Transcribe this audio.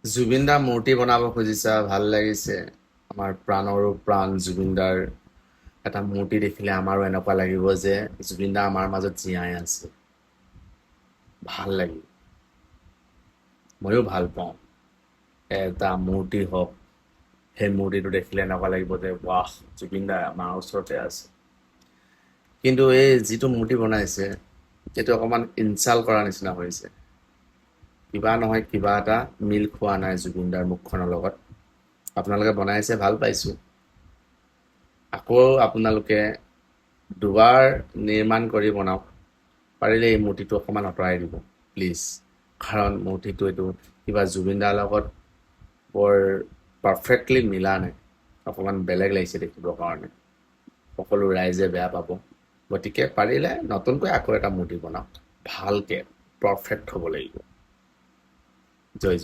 জুবিন দাৰ মূৰ্তি বনাব খুজিছা, ভাল লাগিছে। আমাৰ প্ৰাণৰো প্ৰাণ জুবিন দাৰ এটা মূৰ্তি দেখিলে আমাৰো এনেকুৱা লাগিব যে জুবিন দা আমাৰ মাজত জীয়াই আছে। ভাল লাগিব, ময়ো ভাল পাওঁ। এটা মূৰ্তি হওক, সেই মূৰ্তিটো দেখিলে এনেকুৱা লাগিব যে ৱাহ, জুবিন দা আমাৰ ওচৰতে আছে। কিন্তু এই যিটো মূৰ্তি বনাইছে, সেইটো অকণমান ইনচাল্ট কৰা নিচিনা হৈছে। কিবা নহয় কিবা এটা মিল খোৱা নাই জুবিন দাৰ মুখখনৰ লগত। আপোনালোকে বনাইছে, ভাল পাইছোঁ। আকৌ আপোনালোকে দুবাৰ নিৰ্মাণ কৰি বনাওক। পাৰিলে এই মূৰ্তিটো অকণমান আঁতৰাই দিব প্লিজ। কাৰণ মূৰ্তিটো এইটো কিবা জুবিন দাৰ লগত বৰ পাৰফেক্টলি মিলা নাই। অকণমান বেলেগ লাগিছে দেখিবৰ কাৰণে। সকলো ৰাইজে বেয়া পাব। গতিকে পাৰিলে নতুনকৈ আকৌ এটা মূৰ্তি বনাওক, ভালকৈ পাৰফেক্ট হ'ব লাগিব। জয় জুবিন।